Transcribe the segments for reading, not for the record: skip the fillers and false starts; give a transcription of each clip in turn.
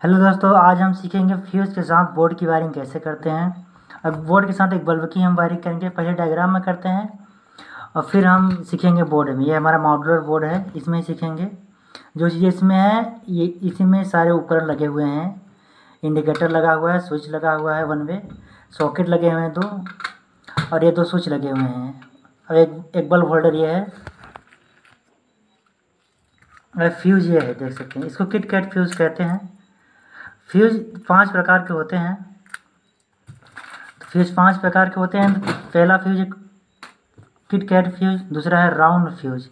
Hello दोस्तों, आज हम सीखेंगे फ्यूज़ के साथ बोर्ड की वायरिंग कैसे करते हैं। अब बोर्ड के साथ एक बल्ब की हम वायरिंग करेंगे। पहले डायग्राम में करते हैं और फिर हम सीखेंगे बोर्ड में। ये हमारा मॉड्यूलर बोर्ड है, इसमें ही सीखेंगे। जो चीज़ इसमें है ये इसी में सारे उपकरण लगे हुए हैं। इंडिकेटर लगा हुआ है, स्विच लगा हुआ है, वन वे सॉकेट लगे हुए हैं 2, और ये 2 स्विच लगे हुए हैं। और एक बल्ब होल्डर ये है। और फ्यूज़ ये है, देख सकते हैं। इसको किट कैट फ्यूज़ कहते हैं। फ्यूज़ 5 प्रकार के होते हैं। फ्यूज़ 5 प्रकार के होते हैं। पहला फ्यूज़ किट कैट फ्यूज़, दूसरा है राउंड फ्यूज़,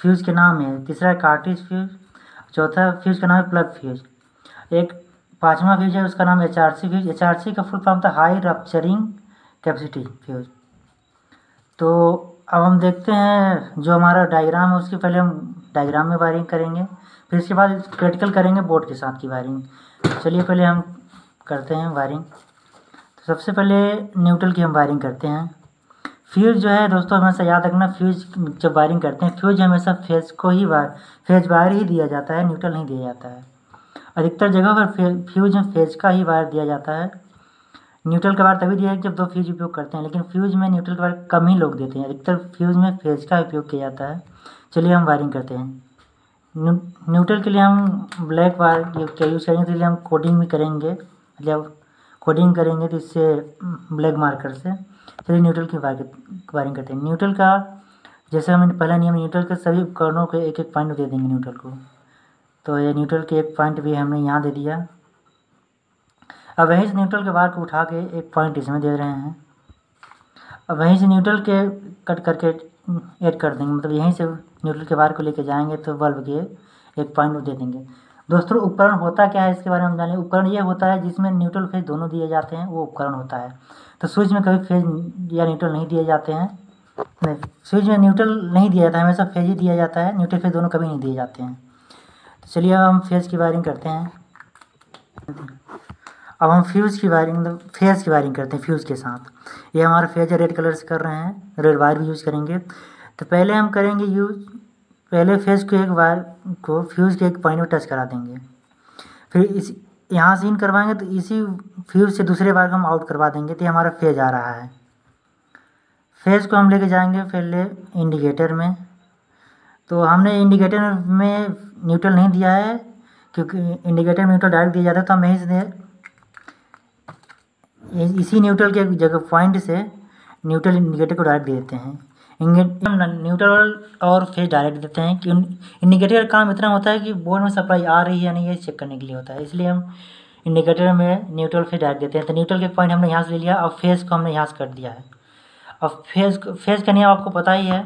फ्यूज़ के नाम है। तीसरा है कार्टिज फ्यूज़, चौथा फ्यूज़ का नाम है प्लग फ्यूज़। एक 5वां फ्यूज़ है, उसका नाम है HRC फ्यूज़। HRC का फुल फॉर्म था हाई रप्चरिंग कैपेसिटी फ्यूज़। तो अब हम देखते हैं जो हमारा डायग्राम है, उसके पहले हम डायग्राम में वायरिंग करेंगे, फिर इसके बाद प्रैक्टिकल करेंगे बोर्ड के साथ की वायरिंग। चलिए पहले हम करते हैं वायरिंग। तो सबसे पहले न्यूट्रल की हम वायरिंग करते हैं। फ्यूज़ जो है दोस्तों, हमेशा याद रखना, फ्यूज़ जब वायरिंग करते हैं, फ्यूज़ हमेशा फेज को ही फेज वायर ही दिया जाता है, न्यूट्रल नहीं दिया जाता है। अधिकतर जगह पर फ्यूज़ में फेज का ही वायर दिया जाता है। न्यूट्रल का वायर तभी दिया है जब 2 फ्यूज़ उपयोग करते हैं, लेकिन फ्यूज़ में न्यूट्रल का वायर कम ही लोग देते हैं। अधिकतर फ्यूज़ में फेज का उपयोग किया जाता है। चलिए हम वायरिंग करते हैं। न्यूट्रल के लिए हम ब्लैक वायर का यूज़ करेंगे, तो इसलिए हम कोडिंग भी करेंगे। मतलब कोडिंग करेंगे तो इससे ब्लैक मार्कर से। चलिए न्यूट्रल की वायरिंग करते हैं। न्यूट्रल का जैसे हम पहला नियम, न्यूट्रल के सभी उपकरणों को एक एक पॉइंट दे देंगे न्यूट्रल को। तो ये न्यूट्रल के एक पॉइंट भी हमने यहाँ दे दिया। अब वहीं से न्यूट्रल के वायर को उठा के एक पॉइंट इसमें दे रहे हैं। अब वहीं से न्यूट्रल के कट करके ऐड कर देंगे, मतलब यहीं से न्यूट्रल के वायर को लेके जाएंगे तो बल्ब के एक पॉइंट दे देंगे। दोस्तों उपकरण होता क्या है इसके बारे में हम जानें। उपकरण ये होता है जिसमें न्यूट्रल फेज दोनों दिए जाते हैं, वो उपकरण होता है। तो स्विच में कभी फेज या न्यूट्रल नहीं दिए जाते हैं। नहीं, स्विच में न्यूट्रल नहीं दिया जाता है, हमेशा फेज ही दिया जाता है। न्यूट्रल फेज दोनों कभी नहीं दिए जाते हैं। तो चलिए अब हम फेज की वायरिंग करते हैं। अब हम फ्यूज़ की वायरिंग, मतलब फेज की वायरिंग करते हैं फ्यूज़ के साथ। ये हमारा फेज है, रेड कलर से कर रहे हैं, रेड वायर भी यूज़ करेंगे। तो पहले हम करेंगे पहले फेज के एक वायर को फ्यूज़ के एक पॉइंट में टच करा देंगे। फिर इस यहाँ से इन करवाएंगे तो इसी फ्यूज़ से दूसरे वायर को हम आउट करवा देंगे, तो हमारा फेज आ रहा है। फेज को हम लेके जाएंगे पहले इंडिकेटर में। तो हमने इंडिकेटर में न्यूट्रल नहीं दिया है, क्योंकि इंडिकेटर में न्यूट्रल डायरेक्ट दिया जाता है। तो हम यहीं से इसी न्यूट्रल के जगह पॉइंट से न्यूट्रल इंडिकेटर को डायरेक्ट दे देते हैं। न्यूट्रल और फेज डायरेक्ट देते हैं कि इंडिकेटर का काम इतना होता है कि बोर्ड में सप्लाई आ रही है या नहीं, ये चेक करने के लिए होता है। इसलिए हम इंडिकेटर में न्यूट्रल फेज डायरेक्ट देते हैं। तो न्यूट्रल के पॉइंट हमने यहाँ से ले लिया, और फेज को हमने यहाँ से कर दिया है। अब फेज का नियम आपको पता ही है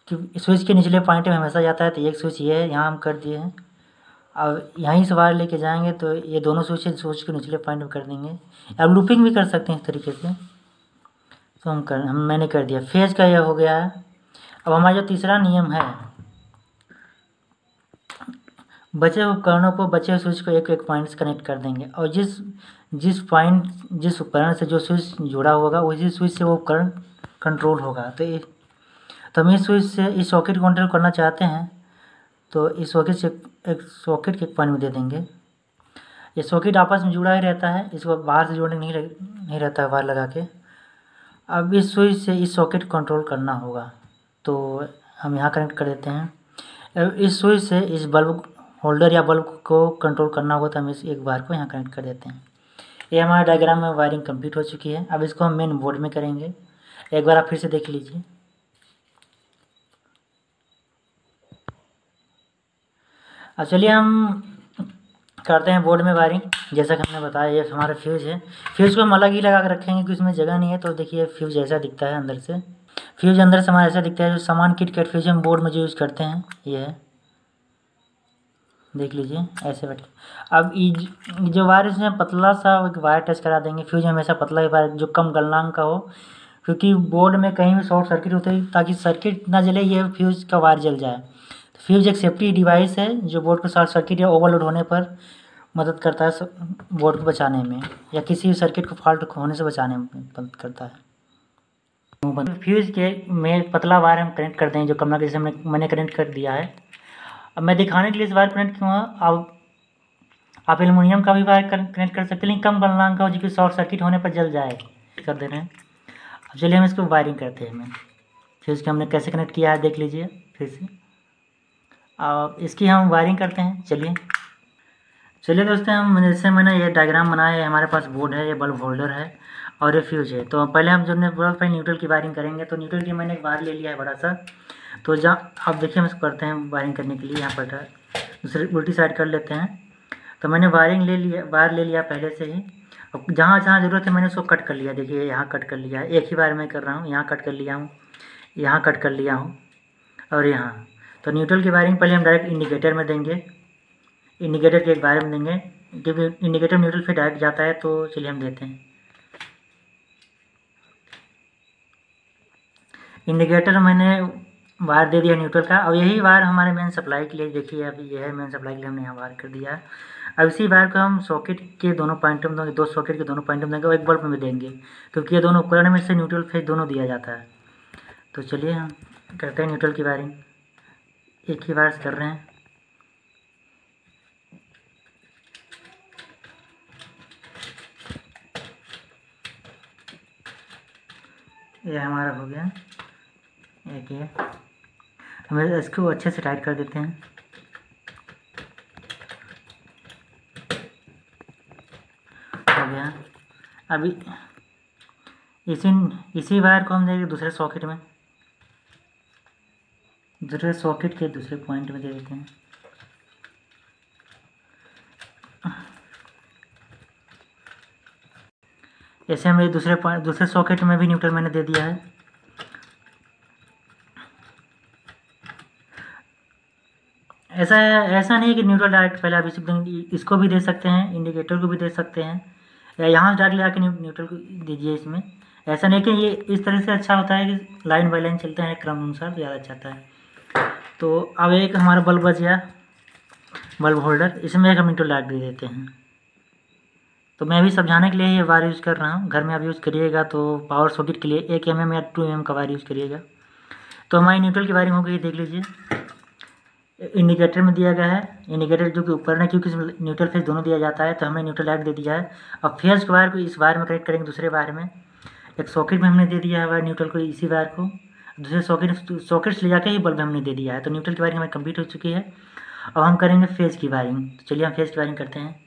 कि स्विच के निचले पॉइंट में हमेशा जाता है। तो एक स्विच ये है, यहाँ हम कर दिए हैं। अब यहीं से वायर लेके जाएंगे तो ये दोनों स्विच के निचले पॉइंट में कर देंगे। अब लूपिंग भी कर सकते हैं इस तरीके से। तो मैंने कर दिया, फेज का यह हो गया है। अब हमारा जो तीसरा नियम है, बचे उपकरणों को, बचे स्विच को एक एक पॉइंट से कनेक्ट कर देंगे, और जिस उपकरण से जो स्विच जुड़ा होगा उसी स्विच से वो उपकरण कंट्रोल होगा। तो हम इस स्विच से इस सॉकेट को कंट्रोल करना चाहते हैं, तो इस सॉकेट से एक सॉकेट के एक पॉइंट में दे देंगे। ये सॉकेट आपस में जुड़ा ही रहता है, इसको बाहर से जोड़ने नहीं रहता है वायर लगा के। अब इस स्विच से इस सॉकेट को कंट्रोल करना होगा, तो हम यहाँ कनेक्ट कर देते हैं। अब इस स्विच से इस बल्ब होल्डर या बल्ब को कंट्रोल करना होगा, तो हम इस एक वायर को यहाँ कनेक्ट कर देते हैं। ये हमारा डायग्राम में वायरिंग कंप्लीट हो चुकी है। अब इसको हम मेन बोर्ड में करेंगे। एक बार आप फिर से देख लीजिए। अब चलिए हम करते हैं बोर्ड में वायरिंग। जैसा कि हमने बताया, ये हमारा फ्यूज़ है। फ्यूज़ को हम अलग ही लगा कर रखेंगे क्योंकि उसमें जगह नहीं है। तो देखिए फ्यूज़ ऐसा दिखता है अंदर से। फ्यूज़ अंदर से हमारा ऐसा दिखता है। जो सामान किट कैट फ्यूज़ हम बोर्ड में जो यूज़ करते हैं ये है, देख लीजिए ऐसे बैठ। अब जो वायर इसमें पतला सा वायर टच करा देंगे। फ्यूज़ हमेशा पतला ही वायर जो कम गलनांक का हो, क्योंकि बोर्ड में कहीं भी शॉर्ट सर्किट होता है, ताकि सर्किट ना जले, ये फ्यूज़ का वायर जल जाए। फ्यूज़ एक सेफ्टी डिवाइस है जो बोर्ड को शॉर्ट सर्किट या ओवरलोड होने पर मदद करता है बोर्ड को बचाने में, या किसी भी सर्किट को फॉल्ट होने से बचाने में मदद करता है। फ्यूज़ के में पतला वायर हम कनेक्ट कर देंगे, जो कमरा के जैसे मैंने कनेक्ट कर दिया है। अब मैं दिखाने के लिए इस वायर कनेक्ट किया। अब आप एल्युमिनियम का भी वायर कनेक्ट कर सकते हैं, लेकिन कम गलनांक का हो जिसकी शॉर्ट सर्किट होने पर जल जाए, कर दे रहे हैं। अब चलिए हम इसको वायरिंग करते हैं। फिर इसके हमने कैसे कनेक्ट किया है देख लीजिए फिर से। अब इसकी हम वायरिंग करते हैं। चलिए दोस्तों, हम जैसे मैंने ये डायग्राम बनाया है, हमारे पास बोर्ड है, ये बल्ब होल्डर है और ये फ्यूज है। तो पहले हम जब बल्ब पर न्यूट्रल की वायरिंग करेंगे, तो न्यूट्रल की मैंने एक वायर ले लिया है बड़ा सा। तो जहाँ आप देखिए हम इसको करते हैं वायरिंग करने के लिए, यहाँ पर दूसरी उल्टी साइड कर लेते हैं। तो मैंने वायर ले लिया पहले से ही। अब जहाँ जहाँ ज़रूरत है मैंने उसको कट कर लिया। देखिए यहाँ कट कर लिया है, एक ही वायर में कर रहा हूँ। यहाँ कट कर लिया हूँ, यहाँ कट कर लिया हूँ और यहाँ। तो न्यूट्रल की वायरिंग पहले हम डायरेक्ट इंडिकेटर में देंगे, इंडिकेटर के एक वायर में देंगे, क्योंकि इंडिकेटर न्यूट्रल पे डायरेक्ट जाता है। तो चलिए हम देते हैं। इंडिकेटर मैंने वायर दे दिया न्यूट्रल का। अब यही वायर हमारे मेन सप्लाई के लिए, देखिए अब ये है मेन सप्लाई के लिए, हमने यहाँ वायर कर दिया है। अब इसी वायर को हम सॉकेट के दोनों पॉइंट में देंगे, दो सॉकेट के दोनों पॉइंट में देंगे और एक बल्ब में देंगे, क्योंकि ये दोनों उपकरण में से न्यूट्रल फेज दोनों दिया जाता है। तो चलिए हम करते हैं न्यूट्रल की वायरिंग। एक ही वायर से कर रहे हैं। ये हमारा हो गया एक। ये हम इसको अच्छे से टाइट कर देते हैं। हो गया। अभी इसी वायर को हम देंगे दूसरे सॉकेट में, दूसरे सॉकेट के दूसरे पॉइंट में दे देते हैं। ऐसे हमें दूसरे सॉकेट में भी न्यूट्रल मैंने दे दिया है। ऐसा नहीं है कि न्यूट्रल डायरेक्ट पहले आप इसको भी दे सकते हैं, इंडिकेटर को भी दे सकते हैं, या यहाँ डायरेक्ट ले आके न्यूट्रल को दीजिए इसमें। ऐसा नहीं कि ये इस तरह से अच्छा होता है कि लाइन बाई लाइन चलते हैं क्रम अनुसार, ज़्यादा अच्छा आता है। तो अब एक हमारा बल्ब बच गया, बल्ब होल्डर, इसमें एक हम न्यूट्रल डायरेक्ट दे देते हैं। तो मैं अभी समझाने के लिए ये वायर यूज़ कर रहा हूँ। घर में आप यूज़ करिएगा तो पावर सॉकेट के लिए 1 mm या 2 mm का वायर यूज़ करिएगा। तो हमारी न्यूट्रल की वायरिंग हो गई, देख लीजिए। इंडिकेटर में दिया गया है, इंडिकेटर जो कि उपकरण है, क्योंकि न्यूट्रल फेज दोनों दिया जाता है, तो हमने न्यूट्रल लाइट दे दिया है। अब फेज के वायर को इस वायर में कनेक्ट करेंगे, दूसरे वायर में। एक सॉकेट में हमने दे दिया है वायर न्यूट्रल को, इसी वायर को दूसरे सॉकेट से ले जाके ही बल्ब हमने दे दिया है। तो न्यूट्रल की वायरिंग हमारी कंप्लीट हो चुकी है। अब हम करेंगे फेज की वायरिंग। तो चलिए हम फेज की वायरिंग करते हैं।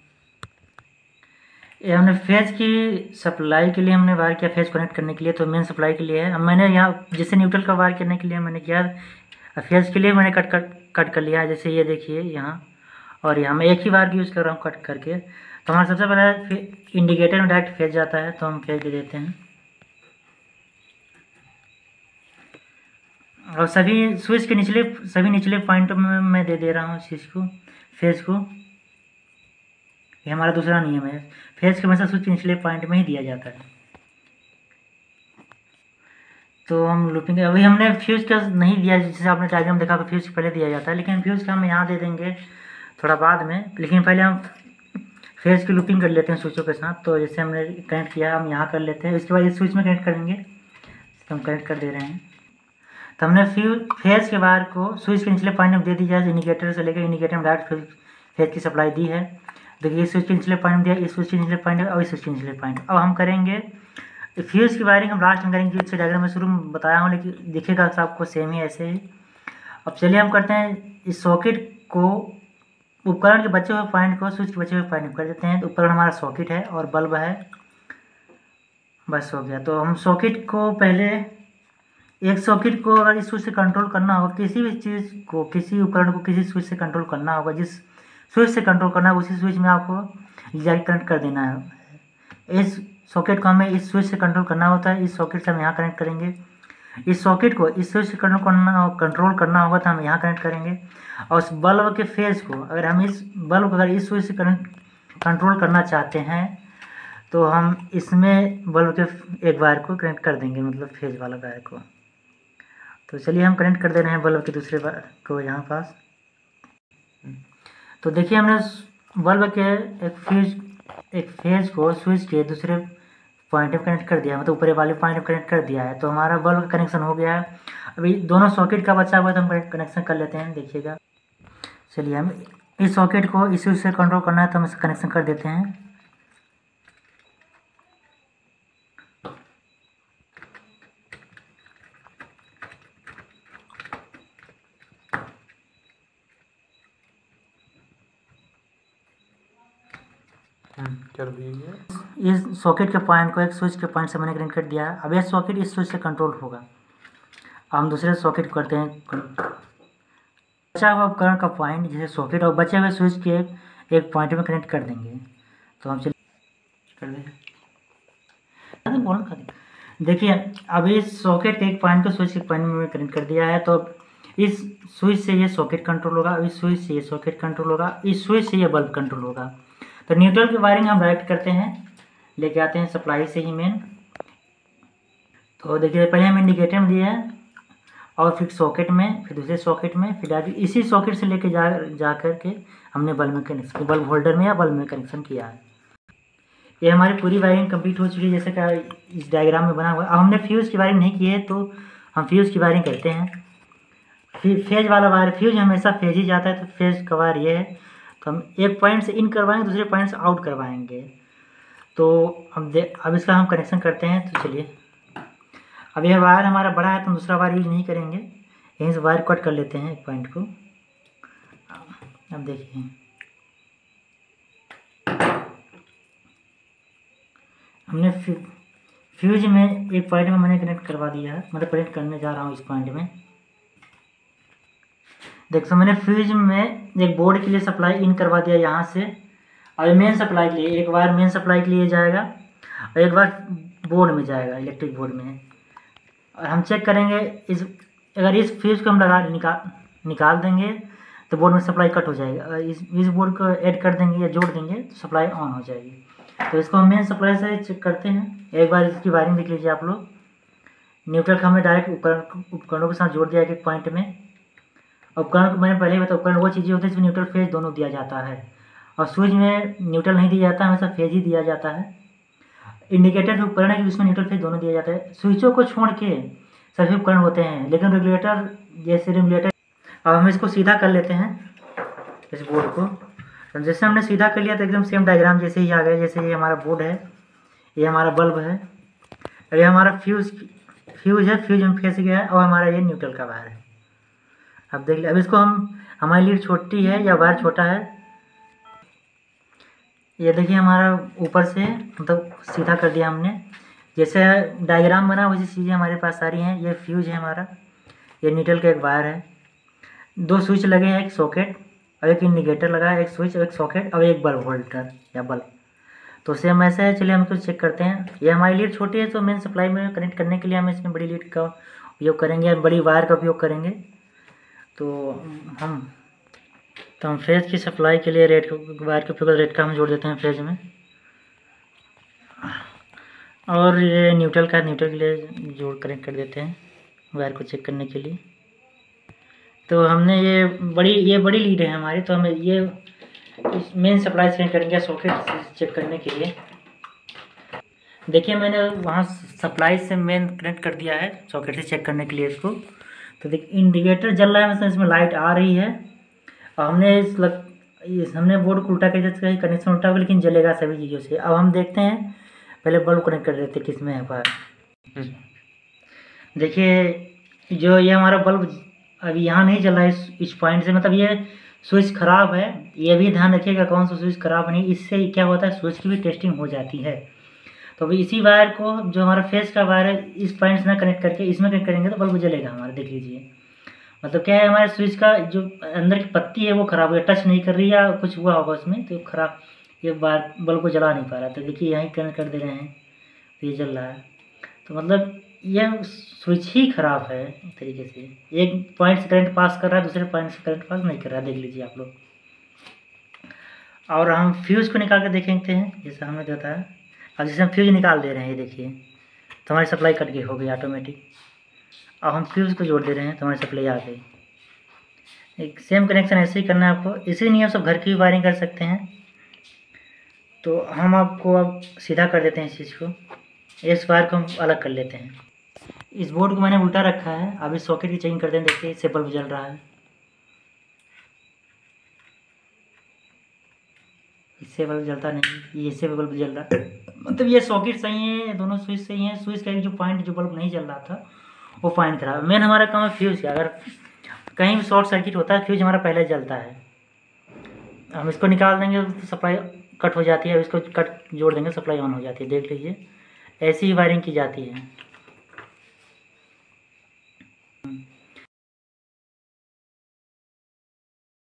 ये हमने फेज की सप्लाई के लिए हमने वायर किया, फेज कनेक्ट करने के लिए, तो मेन सप्लाई के लिए है। अब मैंने यहाँ जैसे न्यूट्रल का वायर करने के लिए मैंने किया, फेज के लिए मैंने कट कर लिया है। जैसे ये देखिए यहाँ और यहाँ मैं एक ही वायर यूज़ कर रहा हूँ कट करके। तो हमारा सबसे पहले इंडिकेटर में डायरेक्ट फेज जाता है, तो हम फेज दे देते हैं। और स्विच के सभी निचले पॉइंट में मैं दे रहा हूँ स्विच को, फेज को। ये हमारा दूसरा नियम है, फेज के हमेशा स्विच के निचले पॉइंट में ही दिया जाता है। तो हम लूपिंग अभी हमने फ्यूज का नहीं दिया, जैसे आपने डायग्राम देखा तो फ्यूज पहले दिया जाता है, लेकिन फ्यूज का हम यहाँ दे देंगे थोड़ा बाद में। लेकिन पहले हम फेज की लूपिंग कर लेते हैं स्विचों के साथ। तो जैसे हमने कनेक्ट किया हम यहाँ कर लेते हैं, इसके बाद इस स्विच में कनेक्ट करेंगे। तो हम कनेक्ट कर दे रहे हैं। तो हमने फेज के वायर को स्विच के निचले पॉइंट में दे दी जाए, इंडिकेटर से लेकर इंडिकेटर में डायरेक्ट फेज की सप्लाई दी है। देखिए इस स्विच के निचले पॉइंट दिया, इस स्विच के निचले पॉइंट और इस स्विच के निचले पॉइंट। अब हम करेंगे फ्यूज की वायरिंग, हम लास्ट में करेंगे, जैसे डायग्राम में शुरू में बताया हूँ, लेकिन दिखेगा आपको सेम ही ऐसे ही। अब चलिए हम करते हैं, इस सॉकेट को उपकरण के बचे हुए पॉइंट को स्विच के बचे हुए पॉइंट में कर देते हैं। तो उपकरण हमारा सॉकेट है और बल्ब है, बस हो गया। तो हम सॉकेट को पहले, एक सॉकेट को अगर इस स्विच से कंट्रोल करना होगा, किसी भी चीज़ को, किसी उपकरण को किसी स्विच से कंट्रोल करना होगा, जिस स्विच से कंट्रोल करना है उसी स्विच में आपको जाके कनेक्ट कर देना है। इस सॉकेट को हमें इस स्विच से कंट्रोल करना होता है, इस सॉकेट से हम यहाँ कनेक्ट करेंगे। इस सॉकेट को इस स्विच से कंट्रोल करना होगा तो हम यहाँ कनेक्ट करेंगे। और उस बल्ब के फेज को अगर हम इस बल्ब को अगर इस स्विच से कंट्रोल करना चाहते हैं तो हम इसमें बल्ब के एक वायर को कनेक्ट कर देंगे, मतलब फेज वाला वायर को। तो चलिए हम कनेक्ट कर दे रहे हैं बल्ब के दूसरे वायर को यहाँ पास। तो देखिए हमने बल्ब के एक फेज को स्विच के दूसरे पॉइंट में कनेक्ट कर दिया, मतलब ऊपर वाले पॉइंट में कनेक्ट कर दिया है। तो हमारा बल्ब का कनेक्शन हो गया है। अभी दोनों सॉकेट का बचा हुआ है तो हम कनेक्शन कर लेते हैं, देखिएगा। चलिए हम इस सॉकेट को इस स्विच से कंट्रोल करना है तो हम इसे कनेक्शन कर देते हैं। कर दिया। इस सॉकेट के पॉइंट को एक स्विच के पॉइंट से मैंने कनेक्ट कर दिया है। अब यह सॉकेट इस स्विच से कंट्रोल होगा। अब हम दूसरे सॉकेट करते हैं। बचा हुआ उपकरण का पॉइंट जैसे सॉकेट और बचे हुए स्विच के एक पॉइंट में कनेक्ट कर देंगे। तो हम कर देंगे। देखिए अब इस सॉकेट के एक पॉइंट को स्विच के पॉइंट में कनेक्ट कर दिया है। तो इस स्विच से ये सॉकेट कंट्रोल होगा, इस स्विच से ये सॉकेट कंट्रोल होगा, इस स्विच से ये बल्ब कंट्रोल होगा। तो न्यूट्रल की वायरिंग हम डायरेक्ट करते हैं, लेके आते हैं सप्लाई से ही मेन। तो देखिए पहले हम इंडिकेटर में दिए हैं और फिर सॉकेट में, फिर दूसरे सॉकेट में, फिर आगे इसी सॉकेट से लेके जा कर के हमने बल्ब में कनेक्शन, बल्ब होल्डर में या बल्ब में कनेक्शन किया है। ये हमारी पूरी वायरिंग कंप्लीट हो चुकी है जैसे कि इस डायग्राम में बना हुआ है। अब हमने फ्यूज़ की वायरिंग नहीं की है तो हम फ्यूज़ की वायरिंग करते हैं। फेज वाला वायर, फ्यूज हमेशा फेज ही जाता है तो फेज का वायर ये है। तो हम एक पॉइंट से इन करवाएंगे, दूसरे पॉइंट से आउट करवाएंगे। तो अब इसका हम कनेक्शन करते हैं। तो चलिए अब यह वायर हमारा बड़ा है तो हम दूसरा वायर यूज नहीं करेंगे, यहीं से वायर कट कर लेते हैं एक पॉइंट को। अब देखिए हमने फ्यूज में एक पॉइंट में मैंने कनेक्ट करवा दिया है, मतलब कनेक्ट करने जा रहा हूँ इस पॉइंट में। देखो मैंने फ्यूज में एक बोर्ड के लिए सप्लाई इन करवा दिया यहाँ से, और मेन सप्लाई के लिए एक वायर मेन सप्लाई के लिए जाएगा और एक बार बोर्ड में जाएगा, इलेक्ट्रिक बोर्ड में। और हम चेक करेंगे अगर इस फ्यूज को हम निकाल देंगे तो बोर्ड में सप्लाई कट हो जाएगी। अगर इस बोर्ड को ऐड कर देंगे या जोड़ देंगे तो सप्लाई ऑन हो जाएगी। तो इसको हम मेन सप्लाई से चेक करते हैं। एक बार इसकी वायरिंग देख लीजिए आप लोग। न्यूट्रल का हमने डायरेक्ट उपकरणों के साथ जोड़ दिया एक पॉइंट में। उपकरण को मैंने पहले ही बताया, उपकरण वो चीज़ें होती है जिसमें न्यूट्रल फेज दोनों दिया जाता है, और स्विच में न्यूट्रल नहीं दिया जाता, हमेशा फेज ही दिया जाता है। इंडिकेटर उपकरण है कि उसमें न्यूट्रल फेज दोनों दिया जाता है। स्विचों को छोड़ के सभी उपकरण होते हैं, लेकिन रेगुलेटर जैसे रेगुलेटर। अब हम इसको सीधा कर लेते हैं इस बोर्ड को। तो जैसे हमने सीधा कर लिया तो एकदम सेम डायग्राम जैसे ही आ गया। जैसे ये हमारा बोर्ड है, ये हमारा बल्ब है, और ये हमारा फ्यूज है, फ्यूज में फंस गया है, और हमारा ये न्यूट्रल का वायर है। अब देख लिया। अब इसको हमारी लीड छोटी है या वायर छोटा है, ये देखिए हमारा ऊपर से मतलब सीधा कर दिया हमने। जैसे डायग्राम बना वैसी चीज़ें हमारे पास सारी हैं। ये फ्यूज है हमारा, ये न्यूट्रल का एक वायर है, दो स्विच लगे हैं, एक सॉकेट और एक इंडिकेटर लगा है, एक स्विच और एक सॉकेट और एक बल्ब होल्डर या बल्ब। तो सेम ऐसे है। चलिए हम इसको चेक करते हैं। ये हमारी लीड छोटी है तो मेन सप्लाई में कनेक्ट करने के लिए हम इसमें बड़ी लीड का उपयोग करेंगे, बड़ी वायर का उपयोग करेंगे। तो हम फेज की सप्लाई के लिए रेड वायर के उपयोग रेड का हम जोड़ देते हैं फेज में, और ये न्यूट्रल के लिए जोड़ कनेक्ट कर देते हैं वायर को चेक करने के लिए। तो हमने ये बड़ी लीड है हमारी, तो हमें ये मेन सप्लाई से कनेक्ट करेंगे सॉकेट चेक करने के लिए। देखिए मैंने वहाँ सप्लाई से मेन कनेक्ट कर दिया है सॉकेट से चेक करने के लिए इसको। तो देखिए इंडिकेटर जल रहा है, मतलब इसमें लाइट आ रही है, और हमने बोर्ड को उल्टा कर दिया, कनेक्शन उल्टा हुआ लेकिन जलेगा सभी चीज़ों से। अब हम देखते हैं, पहले बल्ब कनेक्ट कर देते किस में है पर। देखिए जो ये हमारा बल्ब अभी यहाँ नहीं जल रहा है इस पॉइंट से, मतलब ये स्विच खराब है। ये भी ध्यान रखिएगा कौन सा स्विच खराब नहीं, इससे क्या होता है स्विच की भी टेस्टिंग हो जाती है। तो अभी इसी वायर को, जो हमारा फेस का वायर है, इस पॉइंट से ना कनेक्ट करके इसमें कनेक्ट करेंगे तो बल्ब जलेगा हमारा। देख लीजिए मतलब क्या है, हमारे स्विच का जो अंदर की पत्ती है वो खराब है, टच नहीं कर रही या कुछ हुआ होगा उसमें तो खराब, ये वायर बल्ब को जला नहीं पा रहा। तो देखिए यहीं कनेक्ट कर दे रहे हैं तो ये जल रहा है। तो मतलब यह स्विच ही खराब है एक तरीके से, एक पॉइंट से करंट पास कर रहा है, दूसरे पॉइंट से करंट पास नहीं कर रहा है। देख लीजिए आप लोग। और हम फ्यूज़ को निकाल कर देखते हैं जैसे हमने बताया। अब जैसे हम फ्यूज़ निकाल दे रहे हैं, ये देखिए तो हमारी सप्लाई कट गई, हो गई ऑटोमेटिक। अब हम फ्यूज़ को जोड़ दे रहे हैं तो हमारी सप्लाई आ गई। एक सेम कनेक्शन ऐसे ही करना है आपको। इसी नहीं हम सब घर की भी वायरिंग कर सकते हैं। तो हम आपको अब सीधा कर देते हैं इस चीज़ को, इस वायर को हम अलग कर लेते हैं। इस बोर्ड को मैंने उल्टा रखा है। अब इस सॉकेट की चेंज करते हैं, देखिए इससे बल्ब जल रहा है। इससे बल्ब जलता नहीं, ये इससे बल्ब जल रहा, मतलब ये सॉकेट सही है, दोनों स्विच सही है। स्विच का एक जो पॉइंट, जो बल्ब नहीं जल रहा था वो पॉइंट खराब है। मेन हमारा काम है फ्यूज़ का। अगर कहीं भी शॉर्ट सर्किट होता है, फ्यूज हमारा पहले जलता है। हम इसको निकाल देंगे तो सप्लाई कट हो जाती है, इसको कट जोड़ देंगे, सप्लाई ऑन हो जाती है। देख लीजिए, ऐसी ही वायरिंग की जाती है।